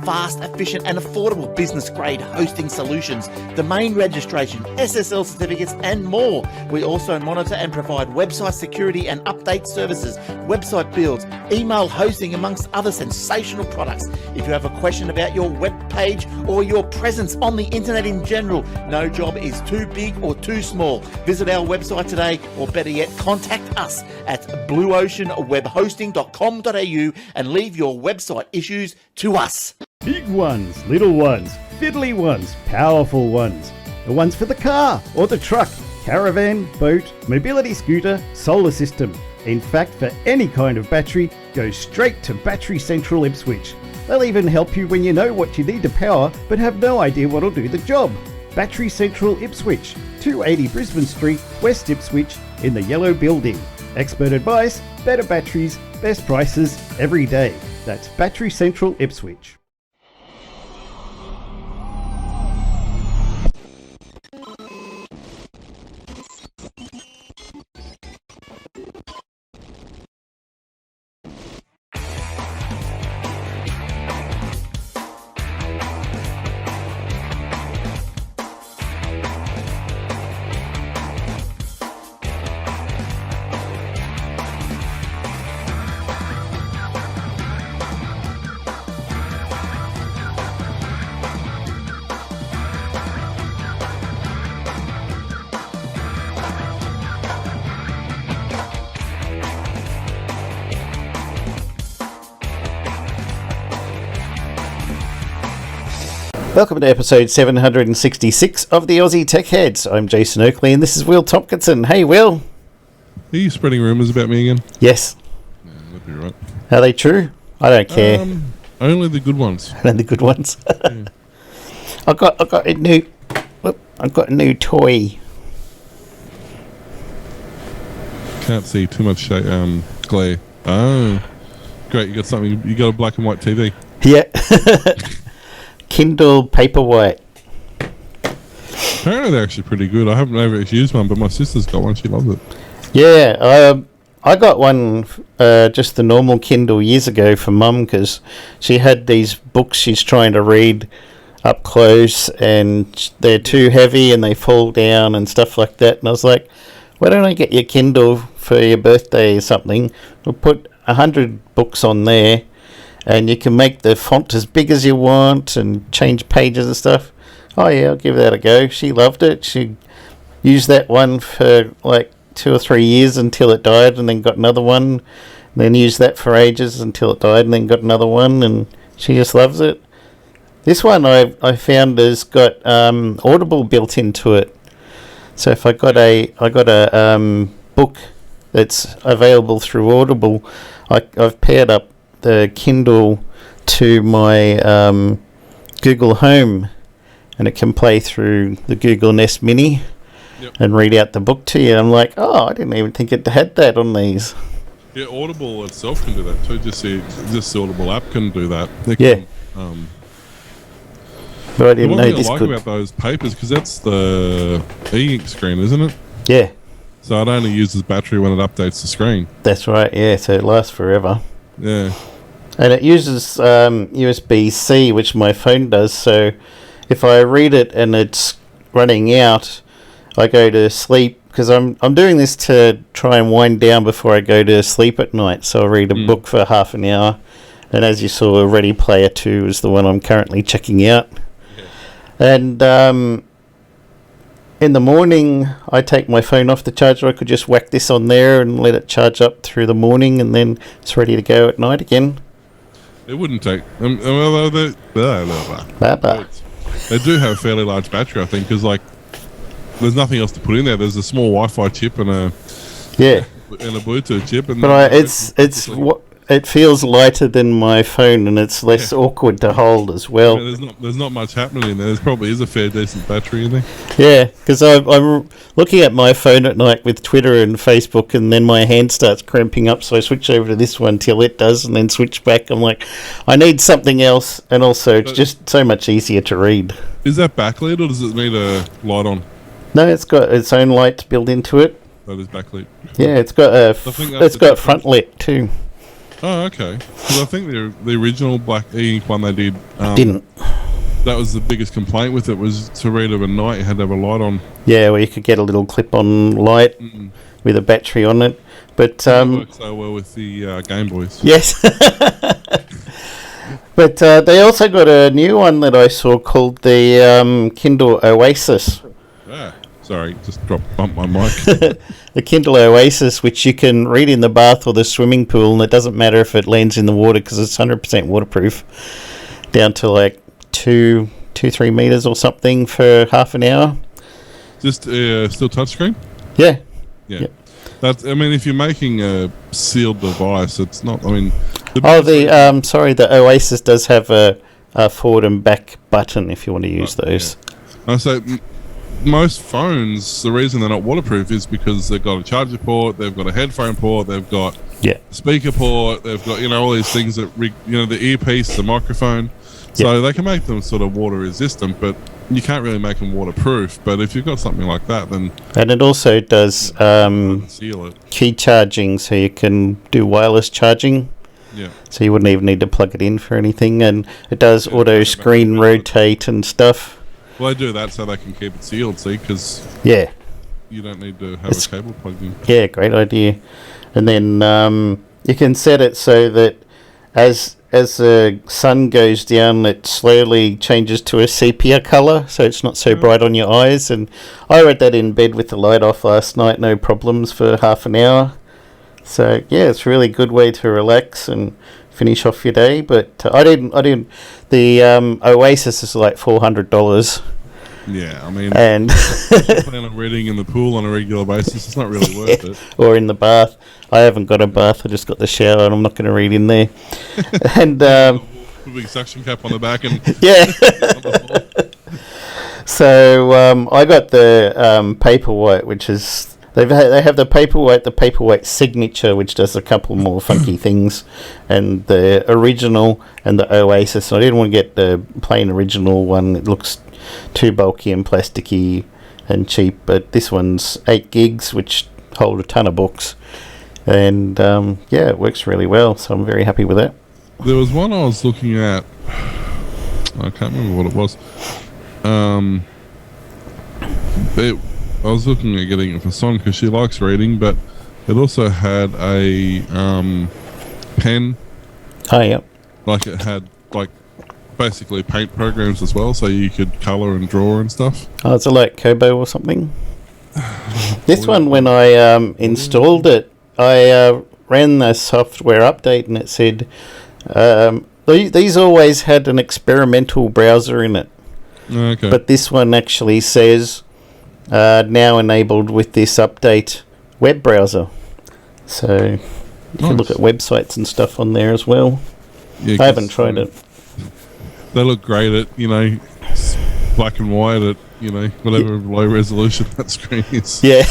Fast, efficient and affordable business-grade hosting solutions, domain registration, SSL certificates and more. We also monitor and provide website security and update services, website builds, email hosting amongst other sensational products. If you have a question about your web page or your presence on the internet in general, no job is too big or too small. Visit our website today, or better yet, contact us at blueoceanwebhosting.com.au and leave your website issues to us. Big ones, little ones, fiddly ones, powerful ones. The ones for the car or the truck, caravan, boat, mobility scooter, solar system. In fact, for any kind of battery, go straight to Battery Central Ipswich. They'll even help you when you know what you need to power but have no idea what'll do the job. Battery Central Ipswich, 280 Brisbane Street, West Ipswich, in the yellow building. Expert advice, better batteries, best prices every day. That's Battery Central Ipswich. Welcome to episode 766 of the Aussie Tech Heads. I'm Jason Oakley and this is Will Tompkinson. Hey Will. Are you spreading rumours about me again? Yes. Yeah, that'd be right. Are they true? I don't care. Only the good ones. Only the good ones. Yeah. I've got a new toy. Can't see too much glare. Oh, great! You got something. You got a black and white TV. Yeah. Kindle Paperwhite. Apparently they're actually pretty good. I haven't ever actually used one, but my sister's got one. She loves it. Yeah, I got one, just the normal Kindle years ago for Mum because she had these books she's trying to read up close and they're too heavy and they fall down and stuff like that. And I was like, why don't I get your Kindle for your birthday or something? We'll put 100 books on there and you can make the font as big as you want and change pages and stuff. Oh yeah, I'll give that a go. She loved it. She used that one for like 2 or 3 years until it died and then got another one. And then used that for ages until it died and then got another one and she just loves it. This one I found has got Audible built into it. So if I got a book that's available through Audible, I've paired up the Kindle to my Google Home and it can play through the Google Nest Mini. Yep. And read out the book to you. I'm like, oh, I didn't even think it had that on these. Yeah, Audible itself can do that too. Just the Audible app can do that. Yeah. But I didn't know this could. The one thing I like about those papers, because that's the e-ink screen, isn't it? Yeah. So it only uses battery when it updates the screen. That's right, yeah, so it lasts forever. Yeah. And it uses USB-C, which my phone does, so if I read it and it's running out, I go to sleep, because I'm doing this to try and wind down before I go to sleep at night, so I read a book for half an hour, and as you saw, Ready Player 2 is the one I'm currently checking out. Yeah. And in the morning, I take my phone off the charger. I could just whack this on there and let it charge up through the morning, and then it's ready to go at night again. It wouldn't take... they do have a fairly large battery, I think, because, like, there's nothing else to put in there. There's a small Wi-Fi chip and a Bluetooth chip. And but it feels lighter than my phone, and it's less awkward to hold as well. Yeah, there's not much happening in there. There probably is a fair decent battery in there. Yeah, because I'm looking at my phone at night with Twitter and Facebook, and then my hand starts cramping up, so I switch over to this one till it does, and then switch back. I'm like, I need something else, and also it's just so much easier to read. Is that backlit, or does it need a light on? No, it's got its own light built into it. That is backlit. Yeah, it's got front lit too. Oh, okay. Because I think the original black e-ink one they did Didn't. that was the biggest complaint with it, was to read it at night you had to have a light on. Yeah, where you could get a little clip-on light with a battery on it. But It works so well with the Game Boys. yes. But they also got a new one that I saw called the Kindle Oasis. Ah, sorry, just bumped my mic. The Kindle Oasis, which you can read in the bath or the swimming pool, and it doesn't matter if it lands in the water because it's 100% waterproof, down to like 3 meters or something for half an hour. Just still touchscreen? Yeah. Yeah. Yep. That's. I mean, if you're making a sealed device, it's not. I mean, the Oasis does have a forward and back button if you want to use those. Yeah. So most phones, the reason they're not waterproof is because they've got a charger port, they've got a headphone port, they've got a speaker port, they've got all these things that the earpiece, the microphone. So they can make them sort of water resistant, but you can't really make them waterproof. But if you've got something like that, then and it also does seal it. key charging, so you can do wireless charging. Yeah. So you wouldn't even need to plug it in for anything, and it does auto screen rotate and stuff. Well, they do that so they can keep it sealed, see, because you don't need to have a cable plugged in. Yeah, great idea. And then you can set it so that as the sun goes down, it slowly changes to a sepia colour, so it's not so bright on your eyes. And I read that in bed with the light off last night, no problems for half an hour. So yeah, it's a really good way to relax and finish off your day. But I didn't. The Oasis is like $400. Yeah, I mean, and if you plan on reading in the pool on a regular basis, it's not really worth it. Or in the bath. I haven't got a bath. I just got the shower, and I'm not going to read in there. And put a big suction cap on the back and So I got the Paperwhite, which is they have the Paperwhite Signature, which does a couple more funky things, and the original and the Oasis. I didn't want to get the plain original one. It looks too bulky and plasticky and cheap, but this one's 8 gigs, which hold a ton of books, and it works really well. So I'm very happy with that. There was one I was looking at. I can't remember what it was. I was looking at getting it for Son because she likes reading, but it also had a pen. Oh, yeah. Like it had basically paint programs as well, so you could colour and draw and stuff. Oh, is it like Kobo or something? This one, when I installed it, I ran the software update and it said these always had an experimental browser in it. Okay. But this one actually says now enabled with this update web browser. So you can look at websites and stuff on there as well. Yeah, I haven't tried it. They look great at, black and white at, whatever low resolution that screen is. Yeah.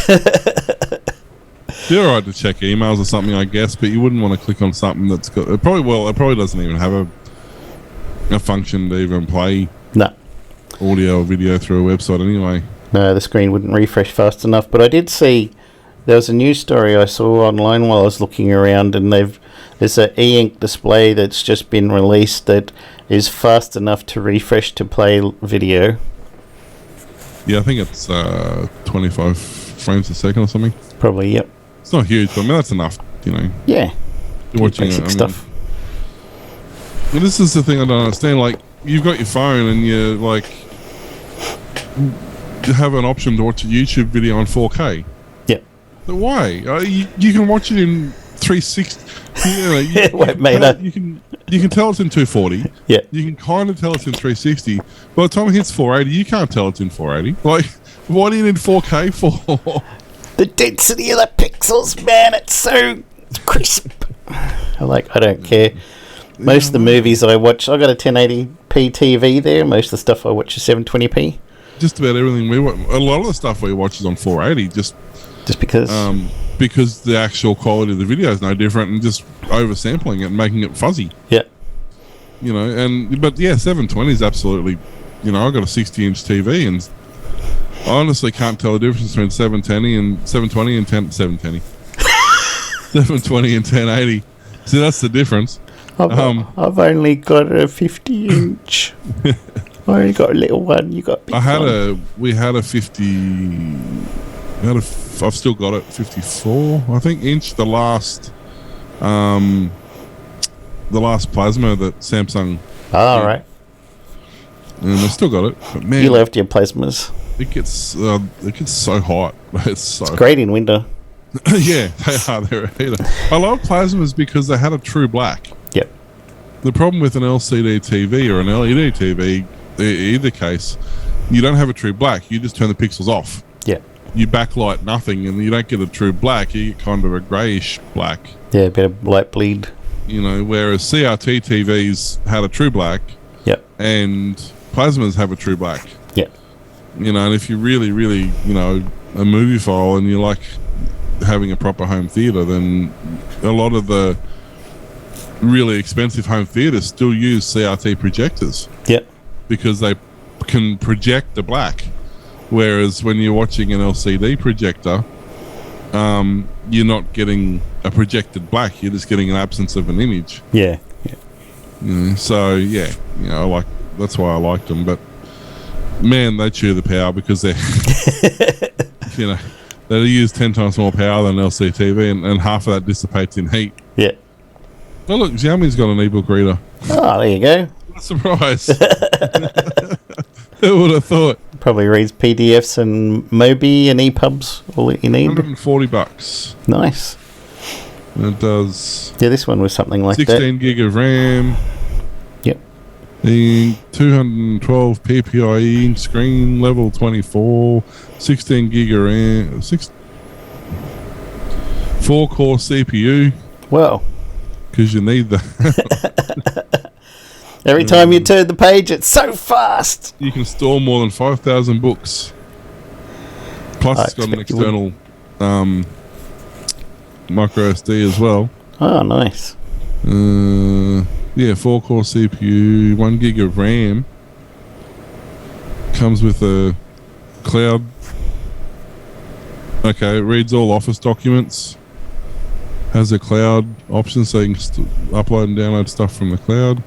You're alright to check emails or something, I guess, but you wouldn't want to click on something that's got... It probably doesn't even have a function to even play audio or video through a website anyway. No, the screen wouldn't refresh fast enough. But I did see... There was a news story I saw online while I was looking around, and there's an e-ink display that's just been released that is fast enough to refresh to play video. Yeah, I think it's 25 frames a second or something. Probably, yep. It's not huge, but I mean, that's enough, Yeah. You're watching basic stuff. Well, this is the thing I don't understand. Like, you've got your phone and you have an option to watch a YouTube video on 4K. Yep. But why? You can watch it in 360. You can tell it's in 240. Yeah. You can kind of tell it's in 360. By the time it hits 480, you can't tell it's in 480. Like, what do you need 4K for? The density of the pixels, man, it's so crisp. I don't care. Most of the movies I watch, I got a 1080p TV there. Most of the stuff I watch is 720p. Just about everything we watch. A lot of the stuff we watch is on 480. Just because the actual quality of the video is no different, and just oversampling it and making it fuzzy. Yeah. But 720 is absolutely, I've got a 60-inch TV, and I honestly can't tell the difference between 720 and 720 and 1070. 720 and 1080. See, that's the difference. I've only got a 50-inch. I only got a little one. You got a big one. We had a 50. I've still got it, 54, I think, inch. The last plasma that Samsung. Oh, right. And I still got it. But man, you loved your plasmas. It gets so hot. It's great in winter. Yeah, they are. They're a heater. I love plasmas because they had a true black. Yep. The problem with an LCD TV or an LED TV, either case, you don't have a true black. You just turn the pixels off. Yep. You backlight nothing, and you don't get a true black. You get kind of a greyish black. Yeah, a bit of light bleed. You know, whereas CRT TVs had a true black. Yep. And plasmas have a true black. Yep. You know, and if you're really, really, a moviephile and you like having a proper home theater, then a lot of the really expensive home theaters still use CRT projectors. Yep. Because they can project the black. Whereas when you're watching an LCD projector, you're not getting a projected black. You're just getting an absence of an image. Yeah. So yeah, that's why I liked them. But man, they chew the power because they're they use 10 times more power than LCD TV, and half of that dissipates in heat. Yeah. Oh look, Xiaomi's got an ebook reader. Oh, there you go. What a surprise! Who would have thought? Probably reads PDFs and Mobi and EPUBs, all that you need. $140. Nice. And it does. Yeah, this one was something like 16 gig of RAM. Yep. The 212 PPIe screen, level 24, 16 gig of RAM, 4-core CPU. Wow. Because you need that. Every time you turn the page, it's so fast. You can store more than 5,000 books. Plus, it's got an external micro SD as well. Oh, nice. Yeah, 4-core CPU, 1 gig of RAM. Comes with a cloud. Okay, it reads all Office documents. Has a cloud option so you can upload and download stuff from the cloud.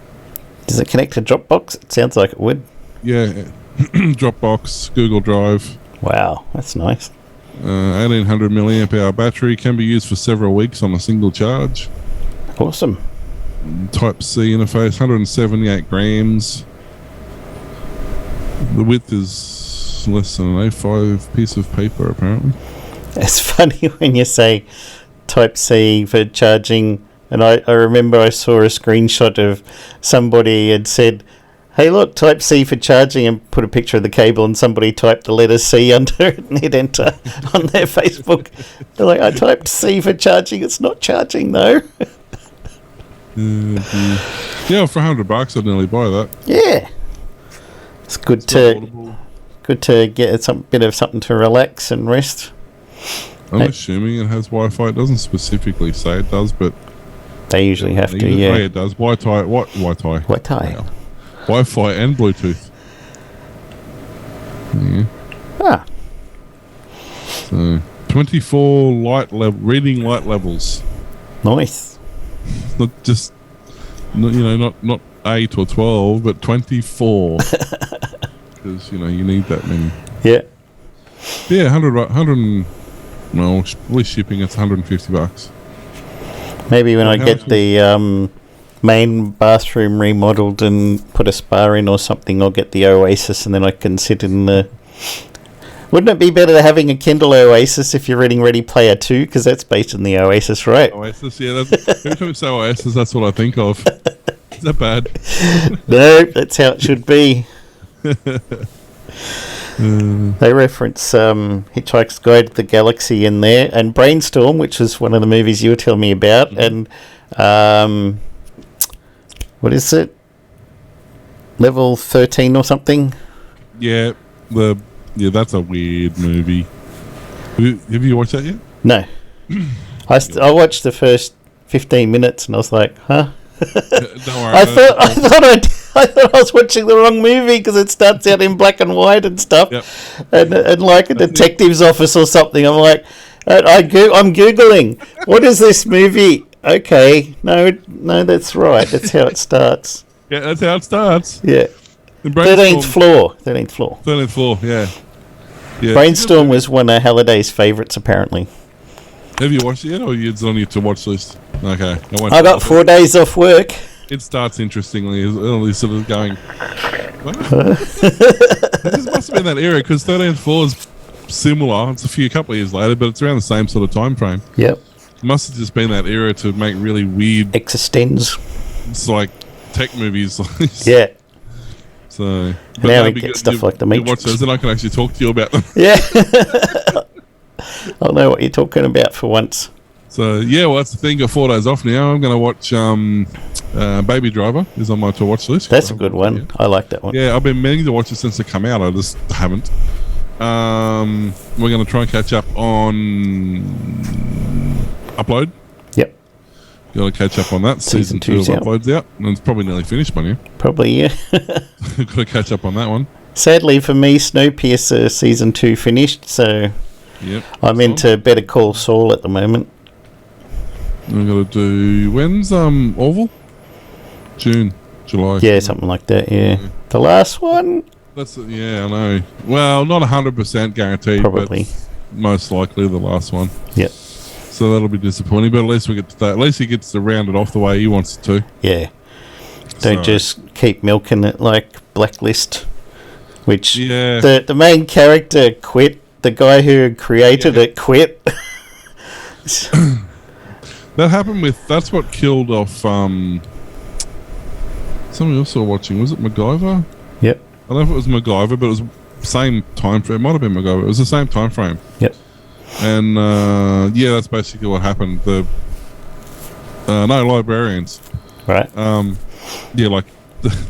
Does it connect to Dropbox? It sounds like it would. Yeah, Dropbox, Google Drive. Wow, that's nice. 1800 milliamp hour battery, can be used for several weeks on a single charge. Awesome. Type-C interface, 178 grams. The width is less than an A5 piece of paper, apparently. It's funny when you say Type-C for charging. And I remember I saw a screenshot of somebody had said, hey, look, Type-C for charging, and put a picture of the cable, and somebody typed the letter C under it and hit enter on their Facebook. They're like, I typed C for charging. It's not charging, though. Yeah, for $100, I'd nearly buy that. Yeah. It's good to get a bit of something to relax and rest. I'm assuming it has Wi-Fi. It doesn't specifically say it does, but they usually have to, yeah. Oh, it does. Wi-Fi. Wi-Fi. Wi-Fi and Bluetooth. Yeah. Ah. So, 24 reading light levels. Nice. Not 8 or 12, but 24. Because you need that many. Yeah. Yeah, 100. Well, at least shipping it's $150. Maybe when I get the main bathroom remodeled and put a spa in or something, I'll get the Oasis, and then I can sit in the... Wouldn't it be better having a Kindle Oasis if you're reading Ready Player 2? Because that's based on the Oasis, right? Oasis, yeah. Every time you say Oasis, that's what I think of. Is that bad? No, that's how it should be. They reference Hitchhiker's Guide to the Galaxy in there, and Brainstorm, which is one of the movies you were telling me about, and what is it? Level 13 or something? Yeah, that's a weird movie. Have you watched that yet? No. I watched the first 15 minutes and I was like, huh? Don't worry. I thought I was watching the wrong movie because it starts out in black and white and stuff, yep. and like a detective's office or something. I'm like, I'm googling, what is this movie? okay, no, that's right. That's how it starts. Yeah, that's how it starts. Yeah. And Brainstorm- 13th floor. 13th floor, yeah. Brainstorm was one of Halliday's favourites, apparently. Have you watched it yet, or it's on your to watch list? Okay. I got 4 days off work. It starts interestingly, early sort of going. This must have been that era, because 13th floor is similar. It's a couple of years later, but it's around the same sort of time frame. Yep. It must have just been that era to make really weird. Existenz. It's like tech movies. Yeah. So but now we get stuff like The Matrix. Watch those, and I can actually talk to you about them. Yeah. I'll know what you're talking about for once. So yeah, well that's the thing. Got 4 days off now. I'm going to watch Baby Driver is on my to watch list. That's a good one. I like that one. Yeah, I've been meaning to watch it since it came out. I just haven't. We're going to try and catch up on Upload. Yep. Got to catch up on that. Season 2 of Upload's out, and it's probably nearly finished by now. Probably, yeah. Got to catch up on that one. Sadly for me, Snowpiercer season 2 finished, so yep, I'm into Better Call Saul at the moment. I'm going to do... When's Orville? June, July. Yeah, something like that, yeah. The last one? Yeah, I know. Well, not 100% guaranteed, probably. But most likely the last one. Yep. So that'll be disappointing, but at least we get to that. At least he gets to round it off the way he wants it to. Yeah. Don't just keep milking it like Blacklist, which the main character quit. The guy who created it quit. That happened with... That's what killed off... something else I was watching. Was it MacGyver? Yep. I don't know if it was MacGyver, but it was same time frame. It might have been MacGyver. It was the same time frame. Yep. And that's basically what happened. The librarians. Right. Like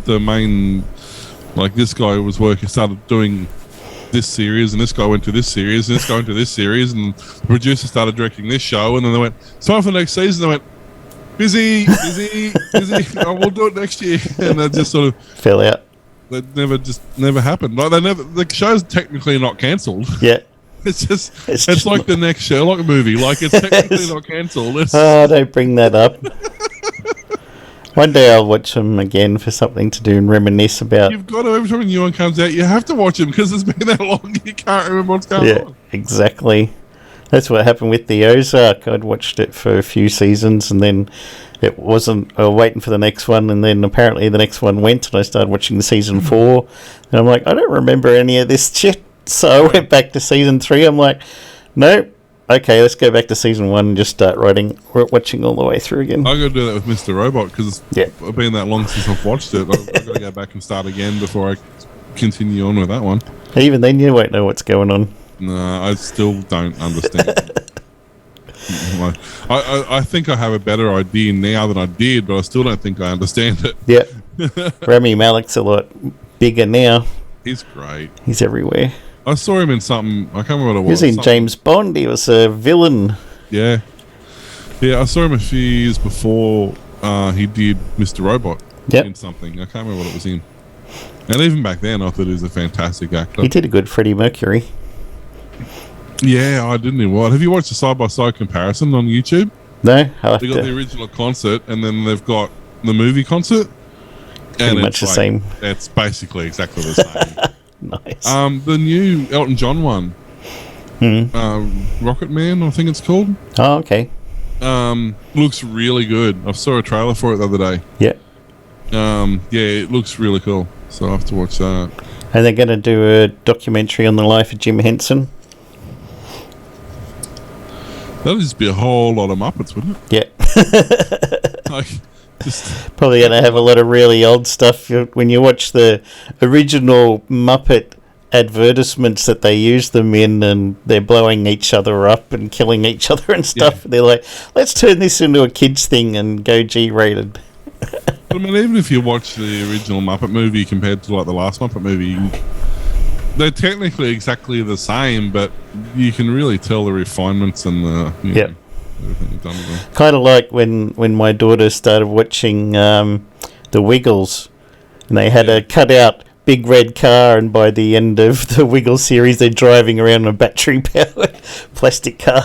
the main, like this guy started doing this series, and this guy went to this series, and this guy went to this series, and the producer started directing this show, and then they went, it's time for the next season. They went, busy. Oh, we'll do it next year, and they just sort of fell out. That never happened. Like the show's technically not cancelled. Yeah. It's like the next Sherlock movie. Like it's technically not cancelled. Don't bring that up. One day I'll watch them again for something to do and reminisce about. You've got to, every time a new one comes out, you have to watch them because it's been that long you can't remember what's going on. Yeah, exactly. That's what happened with the Ozark. I'd watched it for a few seasons and then it wasn't... I was waiting for the next one, and then apparently the next one went and I started watching season 4 and I'm like, I don't remember any of this shit. So I went back to season 3. I'm like, nope. Okay, let's go back to season 1 and just start watching all the way through again. I've got to do that with Mr. Robot because it's been that long since I've watched it. I've got to go back and start again before I continue on with that one. Even then you won't know what's going on. No, I still don't understand. I think I have a better idea now than I did, but I still don't think I understand it. Yeah. Rami Malek's a lot bigger now. He's great. He's everywhere. I saw him in something. I can't remember what it was. He was in James Bond. He was a villain. Yeah. Yeah, I saw him a few years before he did Mr. Robot in something. I can't remember what it was in. And even back then, I thought he was a fantastic actor. He did a good Freddie Mercury. Yeah, I didn't even watch. Have you watched the side-by-side comparison on YouTube? No. They got the original concert, and then they've got the movie concert. Pretty much the same. It's basically exactly the same. Nice. The new Elton John one, Rocket Man, I think it's called. Oh, okay. Looks really good. I saw a trailer for it the other day. Yeah. It looks really cool. So I have to watch that. And they're going to do a documentary on the life of Jim Henson. That'd just be a whole lot of Muppets, wouldn't it? Yeah. Probably going to have a lot of really old stuff. When you watch the original Muppet advertisements that they use them in, and they're blowing each other up and killing each other and stuff, they're like, let's turn this into a kids thing and go G-rated. I mean, even if you watch the original Muppet movie compared to like the last Muppet movie, they're technically exactly the same, but you can really tell the refinements and the everything they've done with them. Kind of like when my daughter started watching The Wiggles, and they had a cut-out big red car, and by the end of the Wiggles series, they're driving around in a battery-powered plastic car.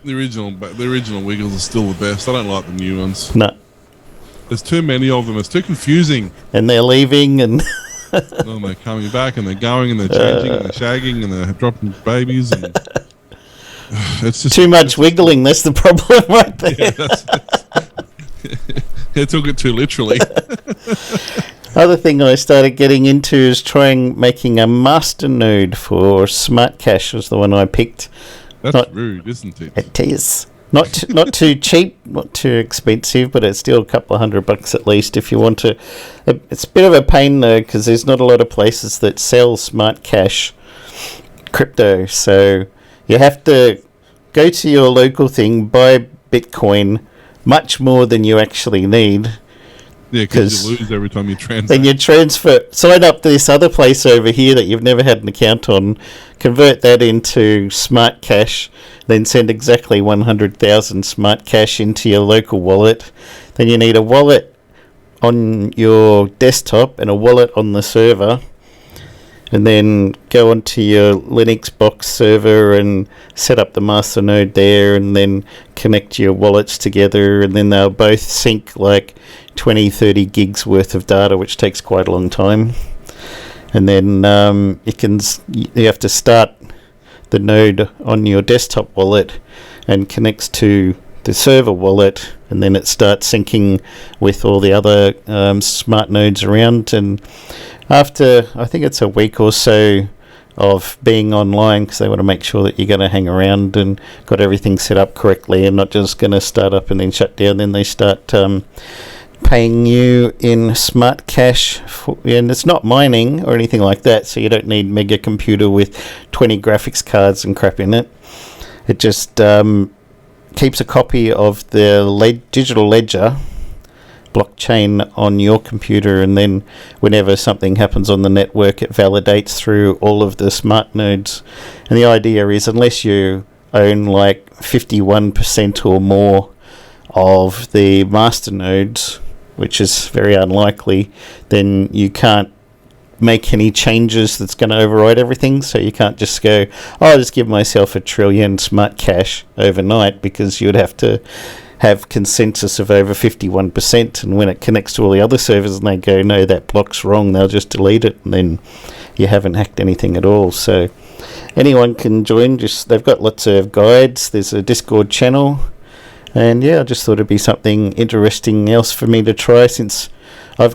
The original Wiggles are still the best. I don't like the new ones. No. There's too many of them. It's too confusing. And they're leaving, and and they're coming back, and they're going, and they're changing, and they're shagging, and they're dropping babies, and it's just too much wiggling. That's the problem right there. Yeah, they took it too literally. Other thing I started getting into is making a master node for Smart Cache. Was the one I picked. That's rude, isn't it? It is. Not too cheap, not too expensive, but it's still a couple of $100 at least if you want to. It's a bit of a pain though, because there's not a lot of places that sell Smart Cache crypto. So you have to go to your local thing, buy Bitcoin, much more than you actually need. Yeah, because you lose every time you transact. Then you sign up to this other place over here that you've never had an account on, convert that into Smart Cache, then send exactly 100,000 Smart Cache into your local wallet. Then you need a wallet on your desktop and a wallet on the server. And then go onto your Linux box server and set up the master node there, and then connect your wallets together, and then they'll both sync like 20-30 gigs worth of data, which takes quite a long time. And then you have to start the node on your desktop wallet and connects to the server wallet, and then it starts syncing with all the other smart nodes around. And after, I think it's a week or so of being online, because they want to make sure that you're going to hang around and got everything set up correctly and not just going to start up and then shut down, then they start paying you in Smart Cache, and it's not mining or anything like that, so you don't need mega computer with 20 graphics cards and crap in it. It just keeps a copy of the digital ledger blockchain on your computer, and then whenever something happens on the network, it validates through all of the smart nodes. And the idea is, unless you own like 51% or more of the master nodes, which is very unlikely, then you can't make any changes that's going to override everything. So you can't just go, I'll just give myself 1 trillion Smart Cache overnight, because you would have to have consensus of over 51%, and when it connects to all the other servers and they go, no, that block's wrong, they'll just delete it, and then you haven't hacked anything at all. So anyone can join. They've got lots of guides. There's a Discord channel, and yeah, I just thought it'd be something interesting else for me to try, since I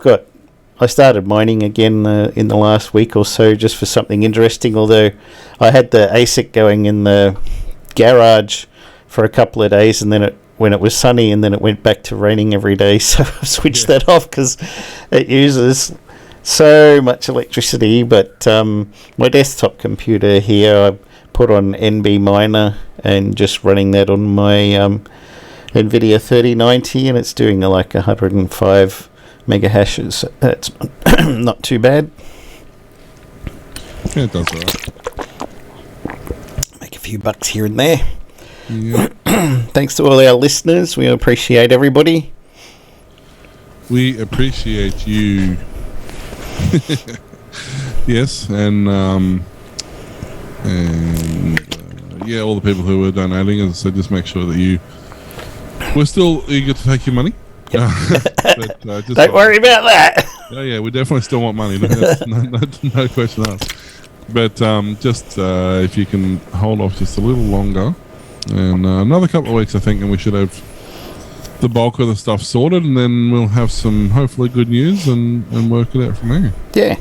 started mining again in the last week or so, just for something interesting. Although I had the ASIC going in the garage for a couple of days, and then when it was sunny, and then it went back to raining every day, so I switched that off because it uses so much electricity. But my desktop computer here, I put on NB Miner and just running that on my NVIDIA 3090, and it's doing like 105 mega hashes. That's not too bad. Yeah, it does all right. Make a few bucks here and there. Yeah. Thanks to all our listeners. We appreciate everybody. We appreciate you. Yes, and yeah, all the people who are donating. As I said, just make sure that we're still eager to take your money. Yep. But, don't worry about that. Yeah, we definitely still want money. No question asked. But just if you can hold off just a little longer. And another couple of weeks, I think, and we should have the bulk of the stuff sorted, and then we'll have some hopefully good news and work it out from there. Yeah.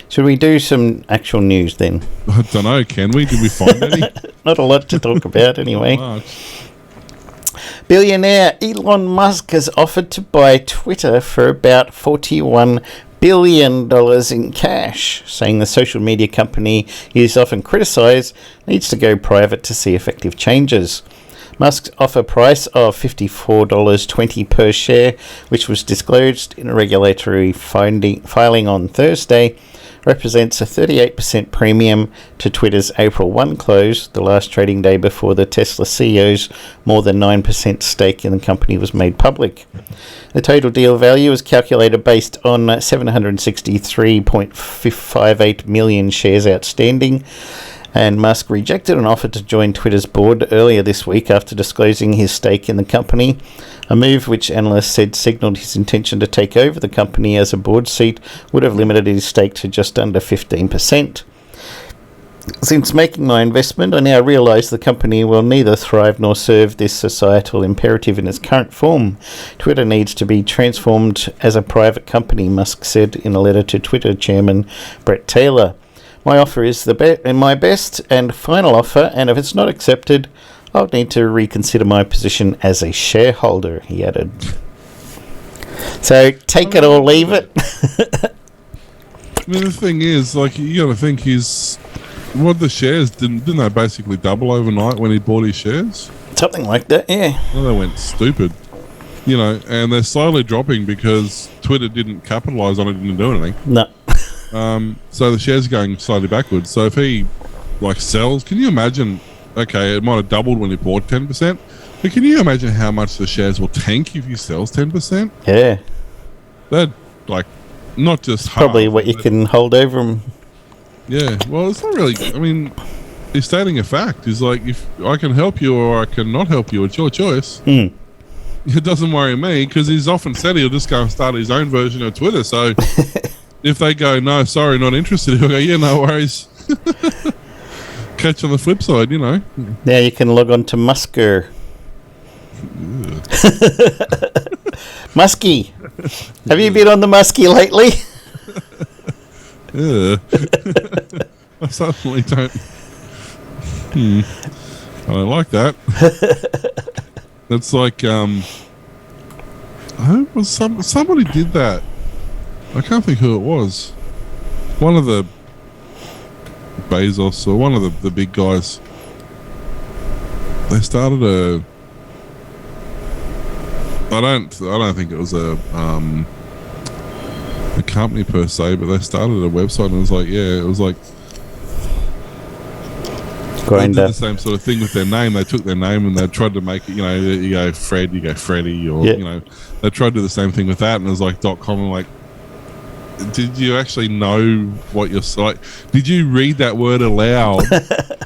Should we do some actual news then? I don't know, can we? Did we find any? Not a lot to talk about anyway. Not much. Billionaire Elon Musk has offered to buy Twitter for about $41 billion in cash, saying the social media company he is often criticised needs to go private to see effective changes. Musk's offer price of $54.20 per share, which was disclosed in a regulatory filing on Thursday, represents a 38% premium to Twitter's April 1 close, the last trading day before the Tesla CEO's more than 9% stake in the company was made public. The total deal value was calculated based on 763.58 million shares outstanding, And Musk rejected an offer to join Twitter's board earlier this week after disclosing his stake in the company, a move which analysts said signalled his intention to take over the company, as a board seat would have limited his stake to just under 15%. Since making my investment, I now realise the company will neither thrive nor serve this societal imperative in its current form. Twitter needs to be transformed as a private company, Musk said in a letter to Twitter chairman Brett Taylor. My offer is my best and final offer, and if it's not accepted, I'll need to reconsider my position as a shareholder, he added. So, take it or leave it. I mean, the thing is, like, you got to think what the shares didn't they basically double overnight when he bought his shares? Something like that, yeah. Well, they went stupid, and they're slowly dropping because Twitter didn't capitalise on it, didn't do anything. No. So the shares are going slightly backwards. So if he sells, can you imagine? Okay, it might have doubled when he bought 10%, but can you imagine how much the shares will tank if he sells 10%? Yeah. They're not just probably half, what you can hold over them. Yeah, well, it's not really. I mean, he's stating a fact. He's like, if I can help you or I can not help you, it's your choice. Mm. It doesn't worry me, because he's often said he'll just go and start his own version of Twitter. So if they go, no, sorry, not interested, he'll go, yeah, no worries. Catch on the flip side, Now you can log on to Musker. Muskie. Have you been on the Muskie lately? I suddenly don't. I don't like that. That's like somebody did that. I can't think who it was. One of the Bezos or one of the big guys. They started I don't think it was a company per se, but they started a website and it was like they did the same sort of thing with their name. They took their name and they tried to make it, you go Fred, you go Freddy, or they tried to do the same thing with that, and it was like .com. I'm like, did you actually know what you're like? Did you read that word aloud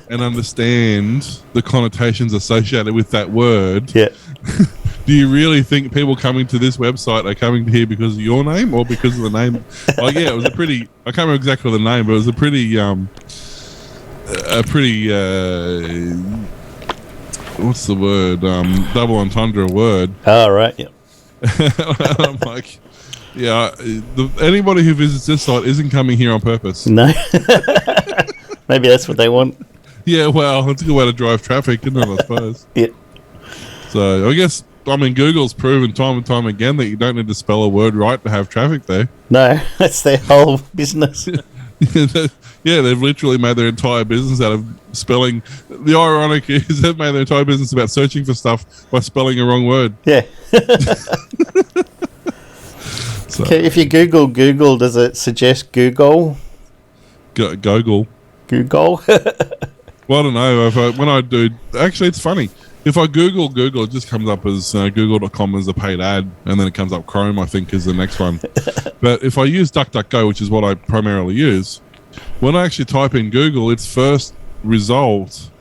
and understand the connotations associated with that word? Yeah. Do you really think people coming to this website are coming here because of your name or because of the name? It was a pretty. I can't remember exactly the name, but it was a pretty. What's the word? Double entendre word. Oh, right. Yeah. I'm like, yeah. Anybody who visits this site isn't coming here on purpose. No. Maybe that's what they want. Yeah. Well, it's a good way to drive traffic, isn't it? I suppose. Yeah. So I guess. Google's proven time and time again that you don't need to spell a word right to have traffic there. No, that's their whole business. Yeah, they've literally made their entire business out of spelling. The ironic is they've made their entire business about searching for stuff by spelling a wrong word. Yeah. So. Okay, if you Google, does it suggest Google? Google. Google? Well, I don't know. When I do... Actually, it's funny. If I Google, it just comes up as google.com as a paid ad, and then it comes up Chrome, I think, is the next one. But if I use DuckDuckGo, which is what I primarily use, when I actually type in Google, its first result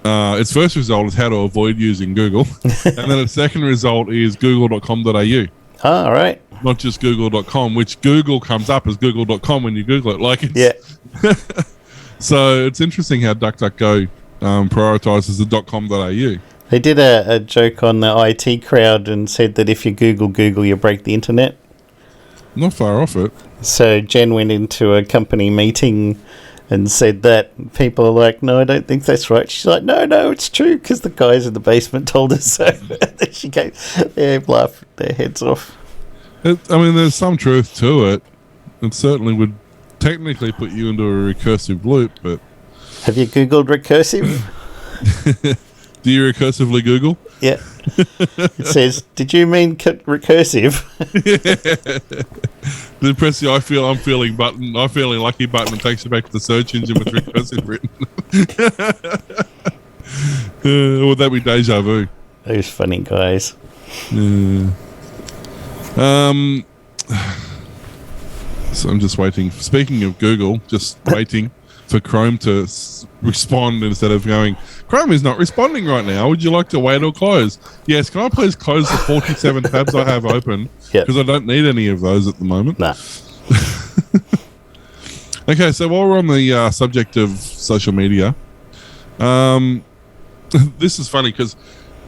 is how to avoid using Google. And then its second result is google.com.au. Oh, right. Not just google.com, which Google comes up as google.com when you Google it. Yeah. So it's interesting how DuckDuckGo prioritizes the .com.au. They did a joke on the IT crowd and said that if you Google, you break the internet. Not far off it. So Jen went into a company meeting and said that. People are like, no, I don't think that's right. She's like, no, it's true, because the guys in the basement told us so. Then she they laughed their heads off. There's some truth to it. It certainly would technically put you into a recursive loop, but... Have you Googled recursive? Do you recursively Google? Yeah. It says, did you mean recursive? Then press the I'm feeling lucky button and takes you back to the search engine with recursive written. Would that be deja vu? Those funny guys. So I'm just waiting. Speaking of Google, just waiting. for Chrome to respond instead of going, Chrome is not responding right now. Would you like to wait or close? Yes, can I please close the 47 tabs I have open? Because I don't need any of those at the moment. Nah. Okay, so while we're on the subject of social media, this is funny because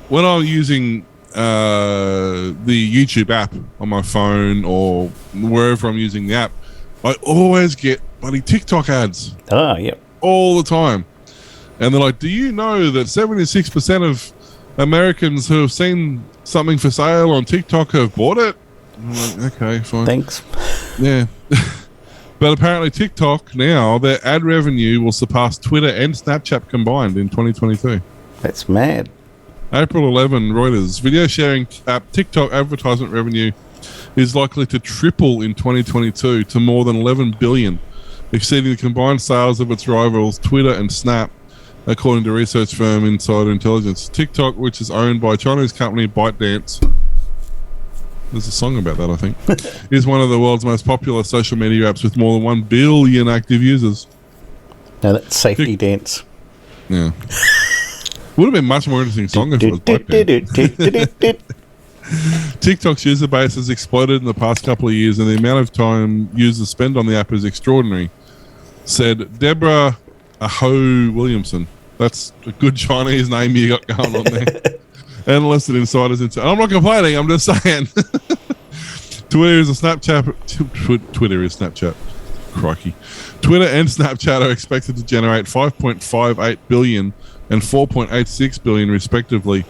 when I'm using the YouTube app on my phone or wherever I'm using the app, I always get bloody TikTok ads. Oh, yep. All the time. And they're like, do you know that 76% of Americans who have seen something for sale on TikTok have bought it? I'm like, okay, fine. Thanks. Yeah. But apparently TikTok now, their ad revenue will surpass Twitter and Snapchat combined in 2022. That's mad. April 11, Reuters. Video sharing app TikTok advertisement revenue is likely to triple in 2022 to more than 11 billion, exceeding the combined sales of its rivals Twitter and Snap, according to research firm Insider Intelligence. TikTok, which is owned by Chinese company ByteDance, there's a song about that, I think, is one of the world's most popular social media apps with more than 1 billion active users. Now that's Safety Dance. Yeah. Would have been a much more interesting song if it was ByteDance. TikTok's user base has exploded in the past couple of years, and the amount of time users spend on the app is extraordinary, said Deborah Aho Williamson. That's a good Chinese name you got going on there. Analysts and insiders. I'm not complaining, I'm just saying. Twitter is Snapchat. Crikey. Twitter and Snapchat are expected to generate 5.58 billion and 4.86 billion respectively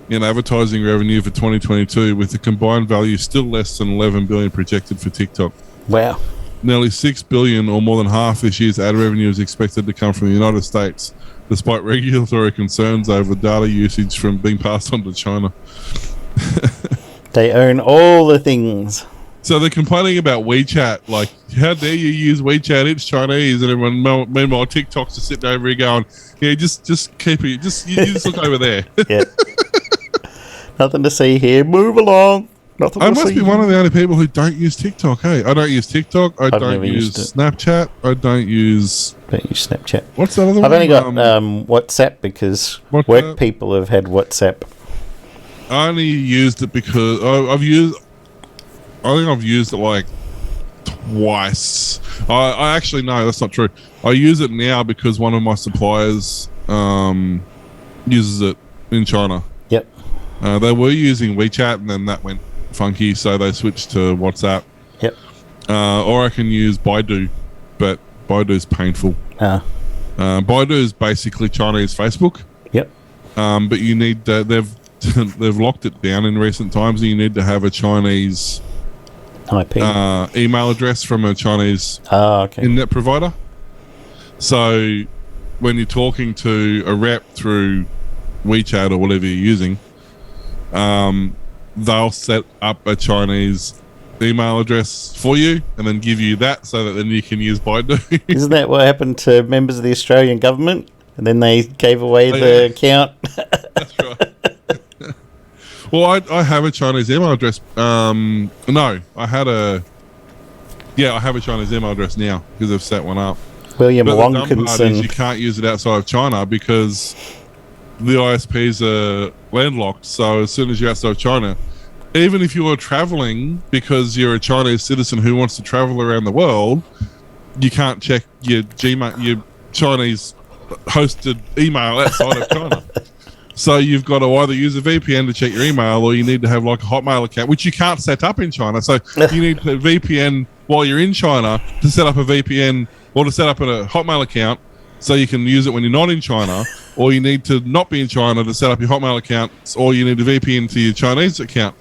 in advertising revenue for 2022, with the combined value still less than 11 billion projected for TikTok. Wow. Nearly 6 billion, or more than half this year's ad revenue, is expected to come from the United States, despite regulatory concerns over data usage from being passed on to China. They own all the things. So they're complaining about WeChat, like, how dare you use WeChat, it's Chinese, and everyone, meanwhile, TikTok's just sitting over here going, yeah, just keep it, you just look over there. Yeah. Nothing to see here, move along. Nothing I must be one of the only people who don't use TikTok, hey? I don't use TikTok, I don't use Snapchat, I don't use Snapchat. What's the other one? I've only got WhatsApp because work people have had WhatsApp. I only used it because I think I've used it like twice. I actually, no, that's not true. I use it now because one of my suppliers uses it in China. Yep. They were using WeChat and then that went funky, so they switched to WhatsApp. Yep. Or I can use Baidu, but Baidu's painful. Baidu is basically Chinese Facebook. Yep. But you need they've locked it down in recent times, and you need to have a Chinese IP email address from a Chinese okay. internet provider. So when you're talking to a rep through WeChat or whatever you're using, they'll set up a Chinese email address for you and then give you that so that then you can use Baidu. Isn't that what happened to members of the Australian government? And then they gave away the account? That's right. Well, I have a Chinese email address. No, I have a Chinese email address now because they've set one up. William But the dumb part Wonkinson. is you can't use it outside of China because the ISPs are landlocked. So as soon as you're outside of China, even if you're traveling because you're a Chinese citizen who wants to travel around the world, you can't check your Gmail, your Chinese hosted email outside of China. So you've got to either use a VPN to check your email, or you need to have like a Hotmail account, which you can't set up in China. So you need a VPN while you're in China to set up a VPN or to set up a Hotmail account so you can use it when you're not in China, or you need to not be in China to set up your Hotmail account, or you need a VPN to your Chinese account.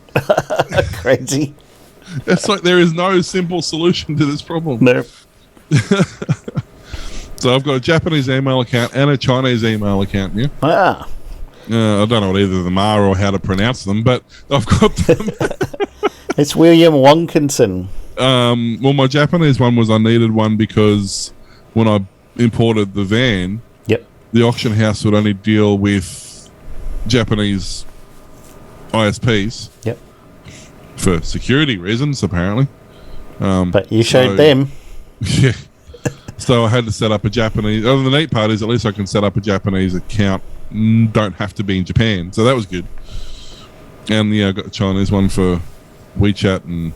Crazy. It's like there is no simple solution to this problem. No. So I've got a Japanese email account and a Chinese email account, yeah? I don't know what either of them are or how to pronounce them, but I've got them. It's William Wonkinson. Well, my Japanese one was I needed one because when I imported the van, the auction house would only deal with Japanese ISPs. Yep. For security reasons, apparently. But you showed them. Yeah. So I had to set up a Japanese. Oh, the neat part is at least I can set up a Japanese account. Don't have to be in Japan, so that was good. And I got the Chinese one for WeChat and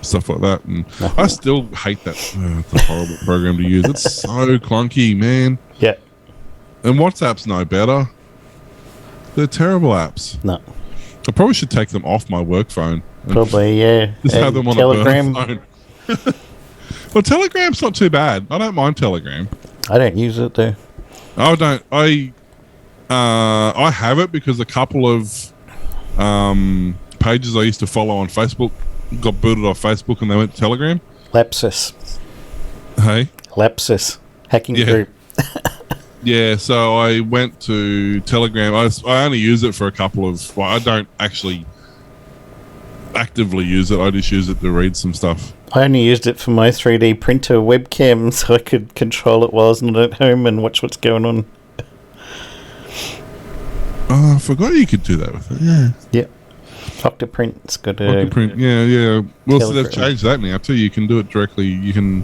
stuff like that. And I still hate that. It's a horrible program to use. It's so clunky, man. Yeah. And WhatsApp's no better. They're terrible apps. No. I probably should take them off my work phone. Probably, yeah. Just have them on Telegram. a burner phone. Well, Telegram's not too bad. I don't mind Telegram. I don't use it though. I don't. I have it because a couple of pages I used to follow on Facebook got booted off Facebook and they went to Telegram. Lapsus. Hey? Lapsus. Hacking group. Yeah, so I went to Telegram. I only use it for a couple of... Well, I don't actually actively use it. I just use it to read some stuff. I only used it for my 3D printer webcam so I could control it while I was not at home and watch what's going on. Oh, I forgot you could do that with it. Yeah. Yep. Octoprint's got a... Octoprint, yeah. Well, so they've changed that now too. You can do it directly. You can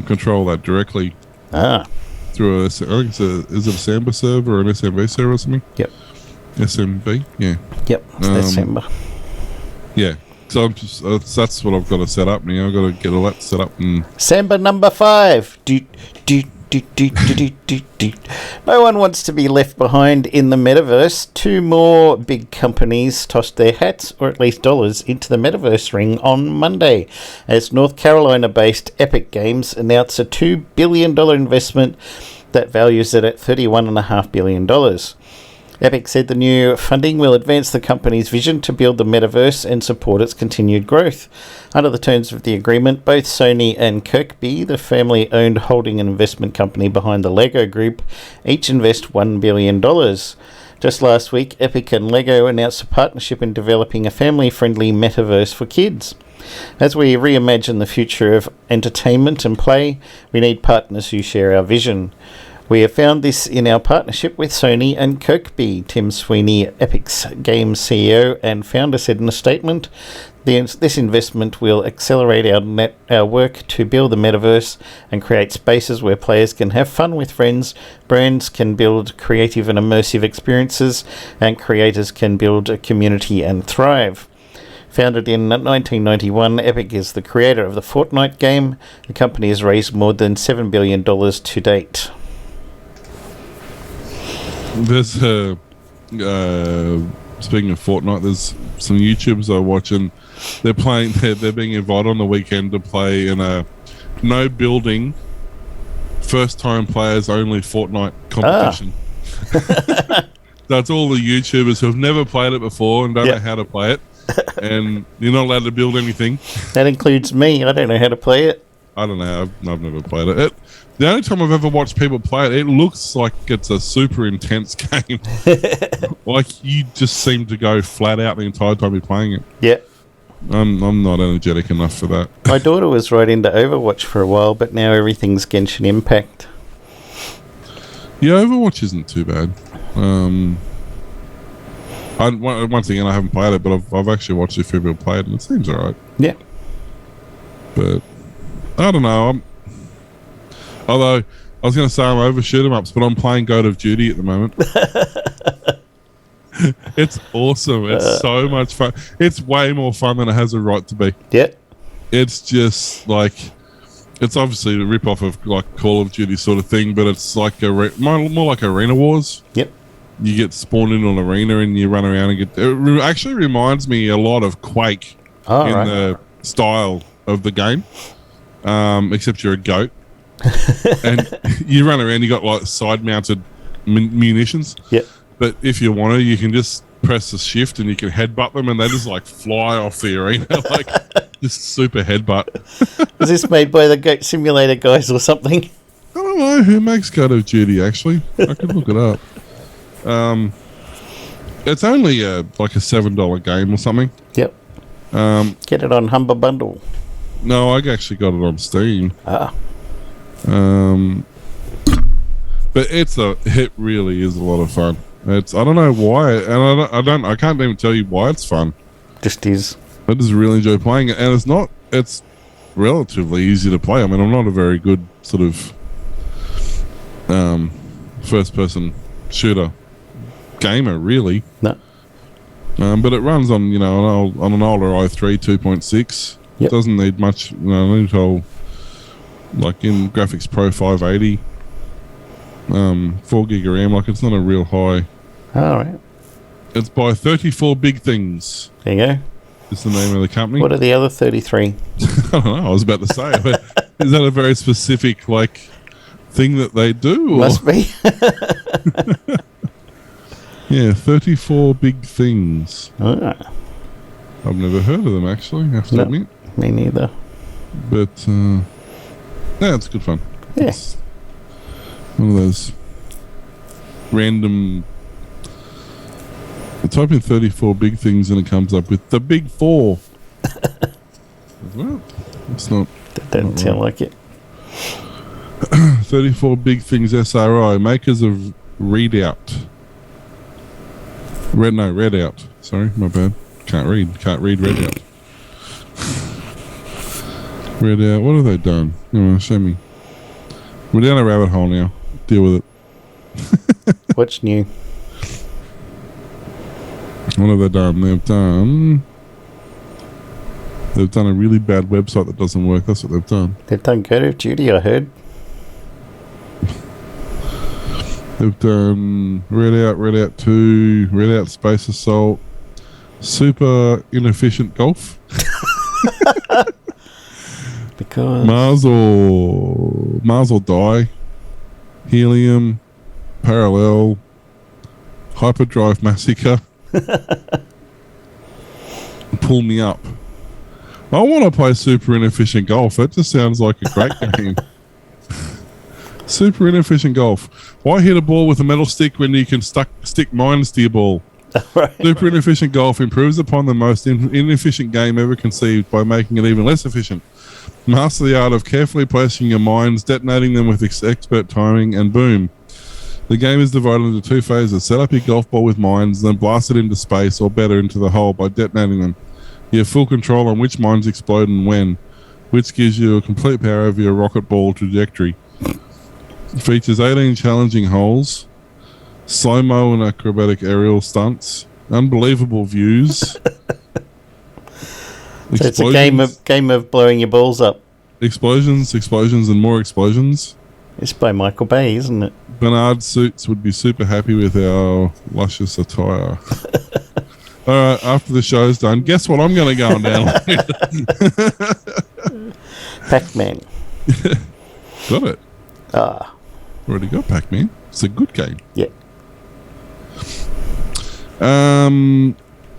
control that directly. Through I think is it a Samba server or an SMB server or something? Yep. SMB? Yeah. Yep, it's Samba. Yeah. So I'm just, that's what I've got to set up now. I've got to get all that set up. And Samba number 5. No one wants to be left behind in the metaverse. 2 more big companies tossed their hats, or at least dollars, into the metaverse ring on Monday, as North Carolina-based Epic Games announced a $2 billion investment that values it at $31.5 billion. Epic said the new funding will advance the company's vision to build the metaverse and support its continued growth. Under the terms of the agreement, both Sony and Kirkby, the family-owned holding and investment company behind the LEGO Group, each invest $1 billion. Just last week, Epic and LEGO announced a partnership in developing a family-friendly metaverse for kids. As we reimagine the future of entertainment and play, we need partners who share our vision. We have found this in our partnership with Sony and Kirkby, Tim Sweeney, Epic's Games CEO and founder, said in a statement. This investment will accelerate our work to build the metaverse and create spaces where players can have fun with friends, brands can build creative and immersive experiences, and creators can build a community and thrive. Founded in 1991, Epic is the creator of the Fortnite game. The company has raised more than $7 billion to date. there's speaking of Fortnite, there's some YouTubers I watch and they're playing. They're being invited on the weekend to play in a no building, first time players only Fortnite competition. That's all the YouTubers who have never played it before and don't know how to play it. And you're not allowed to build anything. That includes me. I don't know how to play it. I don't know. I've never played it. The only time I've ever watched people play it, it looks like it's a super intense game. Like you just seem to go flat out the entire time you're playing it. Yeah. I'm not energetic enough for that. My daughter was right into Overwatch for a while, but now everything's Genshin Impact. Yeah, Overwatch isn't too bad. Once again, I haven't played it, but I've actually watched a few people play it, and it seems alright. Yeah. But I don't know. Although I was going to say I'm over shoot 'em ups, but I'm playing God of Duty at the moment. It's awesome. It's so much fun. It's way more fun than it has a right to be. Yeah. It's just like, it's obviously a rip off of like Call of Duty sort of thing, but it's like more like Arena Wars. Yep. You get spawned in an arena and you run around and get. It actually reminds me a lot of Quake the style of the game, except you're a goat. And you run around, you got like side mounted munitions. Yep. But if you want to, you can just press the shift and you can headbutt them and they just like fly off the arena. Like just super headbutt. Is this made by the Goat Simulator guys or something? I don't know who makes Call of Duty actually. I could look it up. It's only like a $7 game or something. Yep. Get it on Humber Bundle. No, I actually got it on Steam. But it really is a lot of fun. I don't know why, and I can't even tell you why it's fun. Just is. I just really enjoy playing it, and it's relatively easy to play. I mean, I'm not a very good sort of first-person shooter gamer, really. No. But it runs on, you know, on an older i3 2.6. Yep. Doesn't need much, you know, Intel, like in Graphics Pro 580. 4 gig of RAM, like it's not a real high. All right. It's by 34 Big Things. There you go. Is the name of the company. What are the other 33? I don't know. I was about to say, but is that a very specific like thing that they do? Or? Must be. Yeah, 34 Big Things. Ah, I've never heard of them actually. I have to No. admit. me neither. But yeah, it's good fun. Yeah. It's one of those random. I type in 34 Big Things and it comes up with the Big Four. Well, it's not. That doesn't sound like it. 34 Big Things SRI, makers of Readout. Readout. Sorry, my bad. Can't read Readout. Readout, what have they done? Show me. We're down a rabbit hole now. Deal with it. What's new? What have they done? They've done a really bad website that doesn't work. That's what they've done. They've done Call of Duty, I heard. They've done Readout 2, Readout Space Assault, Super Inefficient Golf, Because Mars or Die, Helium, Parallel, Hyperdrive Massacre, Pull Me Up. I want to play Super Inefficient Golf. That just sounds like a great game. Super Inefficient Golf. Why hit a ball with a metal stick when you can stick mines to your ball? right. Super Inefficient Golf improves upon the most inefficient game ever conceived by making it even less efficient. Master the art of carefully placing your mines, detonating them with expert timing, and boom. The game is divided into 2 phases. Set up your golf ball with mines, then blast it into space, or better, into the hole by detonating them. You have full control on which mines explode and when, which gives you a complete power over your rocket ball trajectory. It features 18 challenging holes, slow-mo and acrobatic aerial stunts, unbelievable views. So it's a game of blowing your balls up. Explosions, and more explosions. It's by Michael Bay, isn't it? Bernard Suits would be super happy with our luscious attire. All right, after the show's done, guess what I'm going to go and download? Pac-Man. Got it. Ah, Already got Pac-Man. It's a good game. yeah.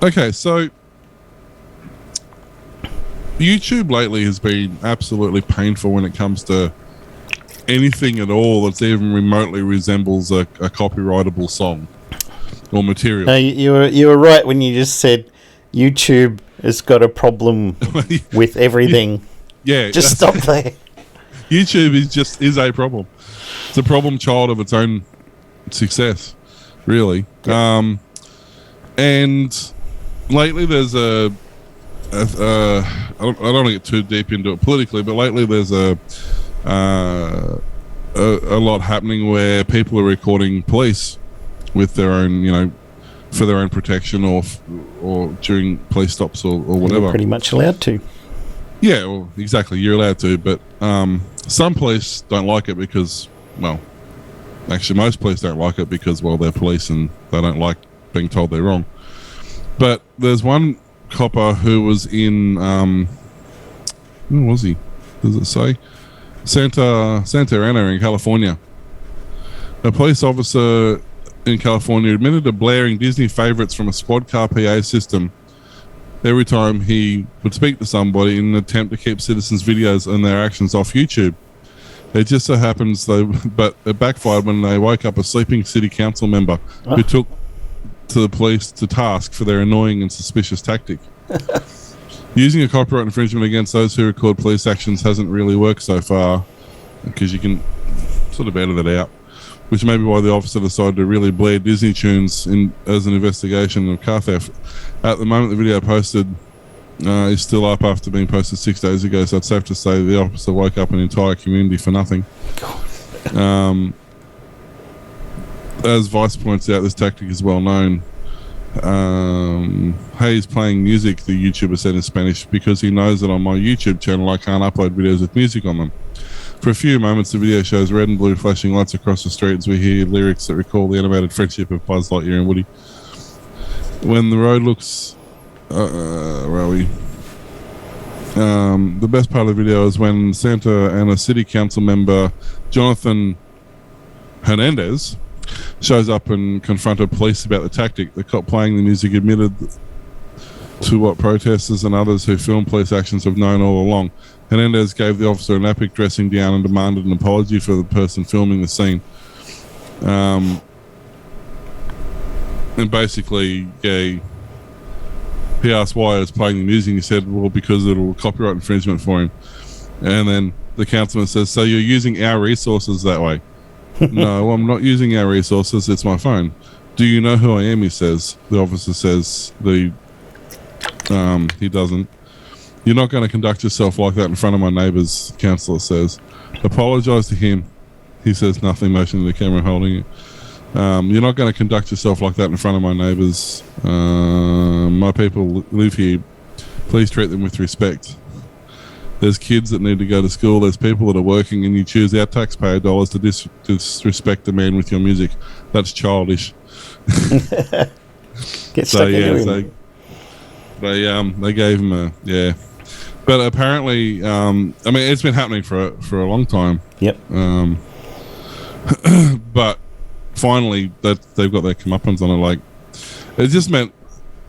Okay, so YouTube lately has been absolutely painful when it comes to anything at all that even remotely resembles a copyrightable song or material. No, you were right when you just said YouTube has got a problem with everything. Yeah, Just stop there. YouTube is a problem. It's a problem child of its own success, really. Yeah. And lately there's I don't want to get too deep into it politically, but lately there's a lot happening where people are recording police with their own, for their own protection or during police stops or whatever. You're pretty much allowed to. Yeah, well, exactly. You're allowed to, but some police don't like it because, well, actually most police don't like it because, well, they're police and they don't like being told they're wrong. But there's one copper who was in, where was he? Does it say? Santa Ana in California. A police officer in California admitted to blaring Disney favorites from a squad car PA system every time he would speak to somebody in an attempt to keep citizens' videos and their actions off YouTube. It just so happens, but it backfired when they woke up a sleeping city council member who took to the police to task for their annoying and suspicious tactic. Using a copyright infringement against those who record police actions hasn't really worked so far, because you can sort of edit it out, which may be why the officer decided to really blare Disney tunes as an investigation of car theft. At the moment the video posted is still up after being posted 6 days ago, so it's safe to say the officer woke up an entire community for nothing. As Vice points out, this tactic is well known. Hayes playing music, the YouTuber said in Spanish, because he knows that on my YouTube channel I can't upload videos with music on them. For a few moments, the video shows red and blue flashing lights across the street as we hear lyrics that recall the animated friendship of Buzz Lightyear and Woody. When the road looks... where are we? The best part of the video is when Santa and a city council member, Jonathan Hernandez, shows up and confronted police about the tactic. The cop playing the music admitted to what protesters and others who filmed police actions have known all along. Hernandez gave the officer an epic dressing down and demanded an apology for the person filming the scene. And basically, he asked why he was playing the music. He said, well, because it'll copyright infringement for him. And then the councilman says, so you're using our resources that way? No, I'm not using our resources. It's my phone. Do you know who I am? He says. The officer says he doesn't. You're not going to conduct yourself like that in front of my neighbours, the counsellor says. Apologise to him. He says nothing, motioning to the camera holding it. You're not going to conduct yourself like that in front of my neighbours. My people live here. Please treat them with respect. There's kids that need to go to school. There's people that are working, and you choose our taxpayer dollars to disrespect the man with your music. That's childish. Get stuck into him. They gave him a but apparently I mean it's been happening for a long time. Yep. But finally that they've got their comeuppance on it. Like, it just meant,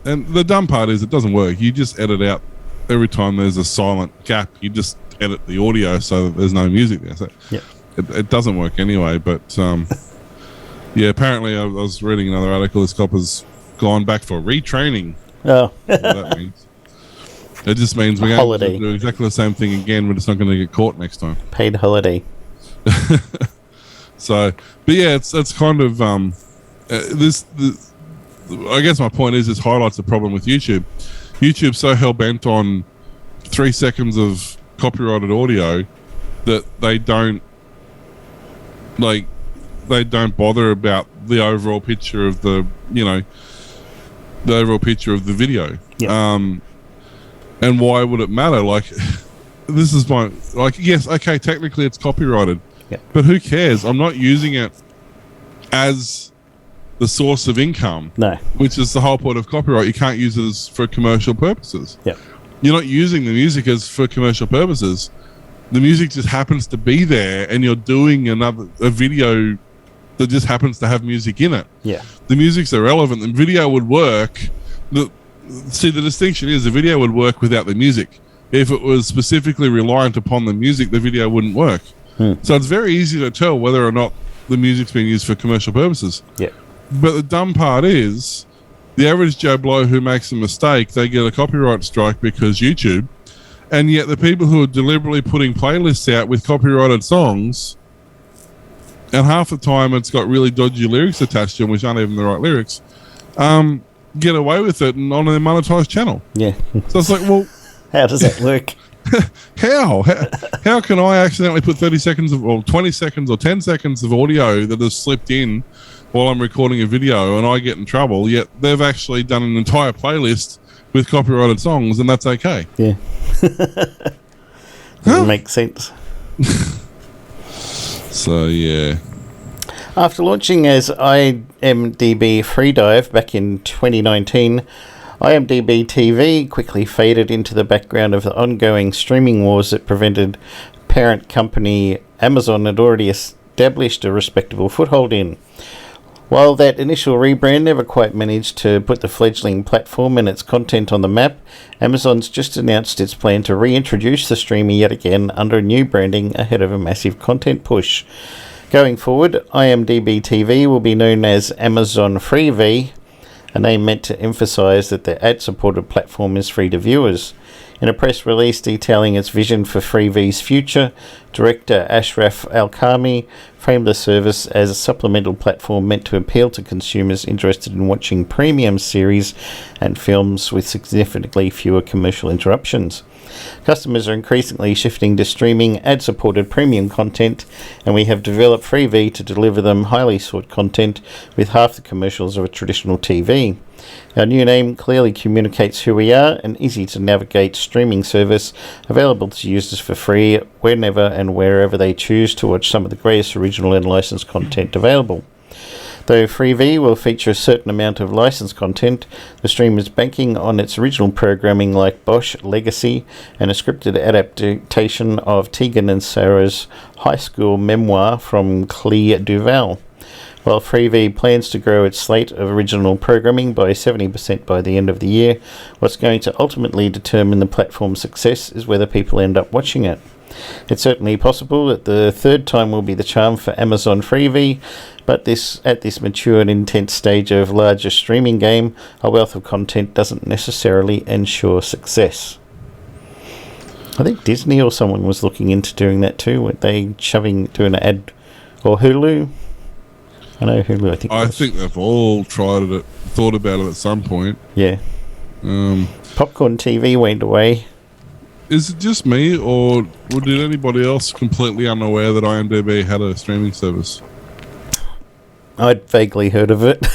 and the dumb part is it doesn't work. You just edit out every time there's a silent gap. You just edit the audio so that there's no music there. So yep. It doesn't work anyway. But yeah, apparently I was reading another article. This cop has gone back for retraining. Oh. What that means. It just means we're going to do exactly the same thing again, but it's not going to get caught next time. Paid holiday. So, but yeah, it's kind of I guess my point is this highlights the problem with YouTube. YouTube's so hell-bent on 3 seconds of copyrighted audio that they don't bother about the overall picture of the overall picture of the video. Yep. And why would it matter? Like, this is my, like, yes, okay, technically it's copyrighted, yep. But who cares? I'm not using it as the source of income. No. Which is the whole point of copyright. You can't use it for commercial purposes. Yep. You're not using the music as for commercial purposes. The music just happens to be there, and you're doing a video that just happens to have music in it. Yeah. The music's irrelevant. The video would work. See, the distinction is the video would work without the music. If it was specifically reliant upon the music, the video wouldn't work. So it's very easy to tell whether or not the music's being used for commercial purposes. Yeah. But the dumb part is, the average Joe Blow who makes a mistake, they get a copyright strike because YouTube, and yet the people who are deliberately putting playlists out with copyrighted songs, and half the time it's got really dodgy lyrics attached to them, which aren't even the right lyrics, get away with it and on their monetized channel. Yeah. So it's like, well, how does that work? How can I accidentally put 30 seconds of, or 20 seconds or 10 seconds of audio that has slipped in while I'm recording a video and I get in trouble, yet they've actually done an entire playlist with copyrighted songs, and that's okay? Yeah. Doesn't make sense. So, yeah. After launching as IMDb Freedive back in 2019, IMDb TV quickly faded into the background of the ongoing streaming wars that prevented parent company Amazon had already established a respectable foothold in. While that initial rebrand never quite managed to put the fledgling platform and its content on the map, Amazon's just announced its plan to reintroduce the streamer yet again under a new branding ahead of a massive content push. Going forward, IMDb TV will be known as Amazon Freevee, a name meant to emphasise that the ad-supported platform is free to viewers. In a press release detailing its vision for Freevee's future, director Ashraf Alkami framed the service as a supplemental platform meant to appeal to consumers interested in watching premium series and films with significantly fewer commercial interruptions. Customers are increasingly shifting to streaming ad-supported premium content, and we have developed Freevee to deliver them highly sought content with half the commercials of a traditional TV. Our new name clearly communicates who we are, an easy-to-navigate streaming service available to users for free whenever and wherever they choose to watch some of the greatest original and licensed content available. Though Freevee will feature a certain amount of licensed content, the stream is banking on its original programming like Bosch Legacy and a scripted adaptation of Tegan and Sarah's high school memoir from Clea Duval. While Freevee plans to grow its slate of original programming by 70% by the end of the year, what's going to ultimately determine the platform's success is whether people end up watching it. It's certainly possible that the third time will be the charm for Amazon Freevee, but at this mature and intense stage of larger streaming game, a wealth of content doesn't necessarily ensure success. I think Disney or someone was looking into doing that too. Weren't they doing an ad, or Hulu? I know Hulu. I think they've all tried it, thought about it at some point. Yeah. Popcorn TV went away. Is it just me, or did anybody else completely unaware that IMDb had a streaming service? I'd vaguely heard of it.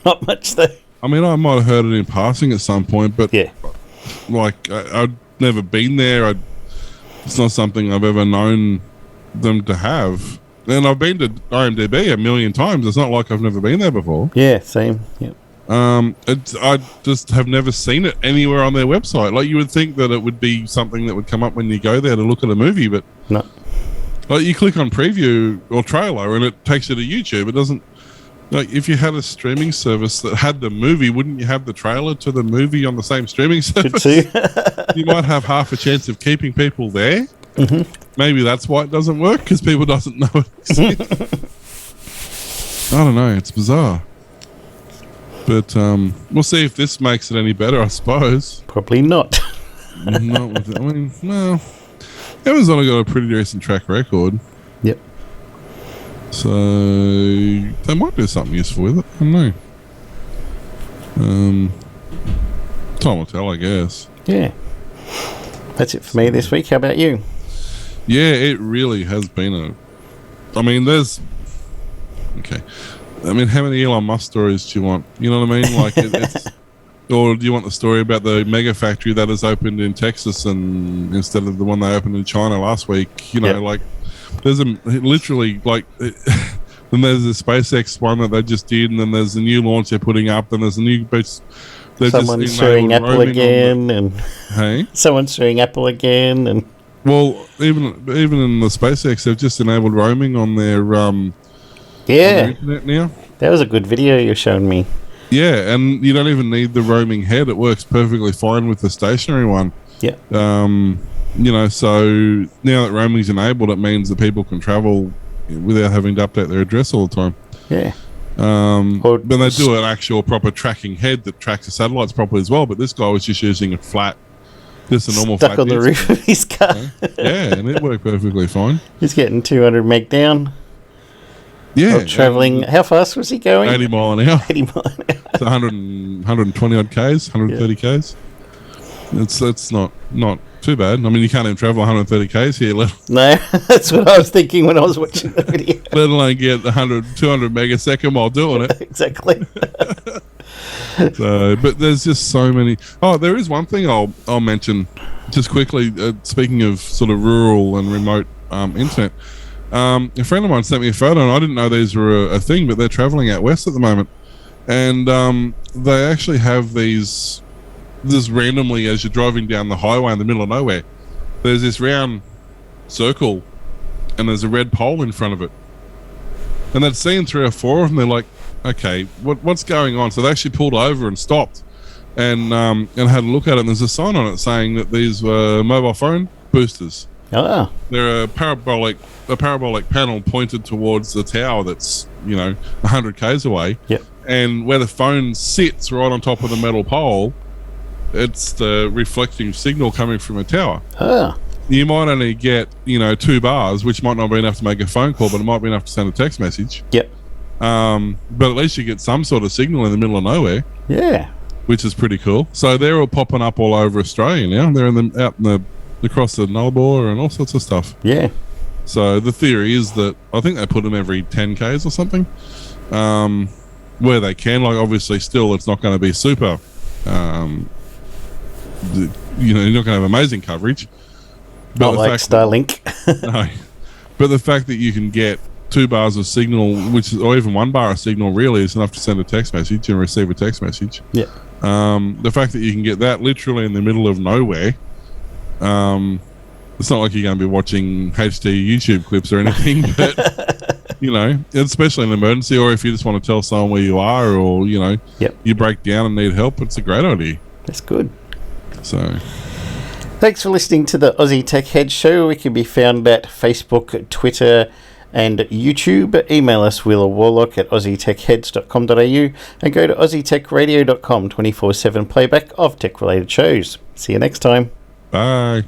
Not much, though. I mean, I might have heard it in passing at some point, but yeah, like I'd never been there. It's not something I've ever known them to have. And I've been to IMDb a million times. It's not like I've never been there before. Yeah, same. Yep. I just have never seen it anywhere on their website. Like, you would think that it would be something that would come up when you go there to look at a movie, but no. Like, you click on preview or trailer and it takes you to YouTube. It doesn't. Like, if you had a streaming service that had the movie, wouldn't you have the trailer to the movie on the same streaming service? You might have half a chance of keeping people there. Mm-hmm. Maybe that's why it doesn't work, because people doesn't know it exists. I don't know. It's bizarre. But we'll see if this makes it any better, I suppose. Probably not. Not with it. I mean, no. Amazon have got a pretty decent track record. Yep. So they might do something useful with it. I don't know. Time will tell, I guess. Yeah. That's it for me this week. How about you? Yeah, it really has been I mean, okay. I mean, how many Elon Musk stories do you want? You know what I mean? Like, it's... Or do you want the story about the mega factory that has opened in Texas and instead of the one they opened in China last week? You know, like, there's literally, like... Then there's the SpaceX one that they just did, and then there's the new launch they're putting up, and there's a new... Someone's suing Apple again, and... Hey? Someone's suing Apple again, and... Well, even in the SpaceX, they've just enabled roaming on their on their internet now. That was a good video you showed me. Yeah, and you don't even need the roaming head. It works perfectly fine with the stationary one. Yeah. You know, so now that roaming's enabled, it means that people can travel without having to update their address all the time. Yeah. But they do an actual proper tracking head that tracks the satellites properly as well. But this guy was just using a normal stuck on the roof of his car. Yeah, and it worked perfectly fine. He's getting 200 meg down. Yeah. Traveling, how fast was he going? 80 mile an hour. 80 mile an hour. It's 120 odd Ks, 130 Ks. It's not too bad. I mean, you can't even travel 130 Ks here. No, that's what I was thinking when I was watching the video. Let alone get 200 megasecond while doing it. Exactly. So, but there's just so many. Oh, there is one thing I'll mention just quickly. Speaking of sort of rural and remote internet, a friend of mine sent me a photo, and I didn't know these were a thing, but they're traveling out west at the moment, and they actually have these. This randomly, as you're driving down the highway in the middle of nowhere, there's this round circle, and there's a red pole in front of it, and they'd seen 3 or 4 of them. They're like, okay, what's going on? So they actually pulled over and stopped and had a look at it, and there's a sign on it saying that these were mobile phone boosters. Oh. They're a parabolic panel pointed towards the tower that's, 100 k's away. Yep. And where the phone sits right on top of the metal pole, It's the reflecting signal coming from a tower. Ah. You might only get, 2 bars, which might not be enough to make a phone call, but it might be enough to send a text message. Yep. But at least you get some sort of signal in the middle of nowhere. Yeah. Which is pretty cool. So they're all popping up all over Australia now. They're across the Nullarbor and all sorts of stuff. Yeah. So the theory is that I think they put them every 10Ks or something, where they can. Like, obviously, still it's not going to be super. You're not going to have amazing coverage. Not like Starlink. No, but the fact that you can get 2 bars of signal, or even 1 bar of signal, really is enough to send a text message and receive a text message. Yeah. The fact that you can get that literally in the middle of nowhere. It's not like you're going to be watching HD YouTube clips or anything, but especially in an emergency, or if you just want to tell someone where you are, or you break down and need help, it's a great idea. That's good. So, thanks for listening to the Aussie Tech Head Show. We can be found at Facebook, Twitter, and YouTube. Email us wheelerwarlock@aussietechheads.com.au and go to aussietechradio.com 24/7 playback of tech related shows. See you next time. Bye.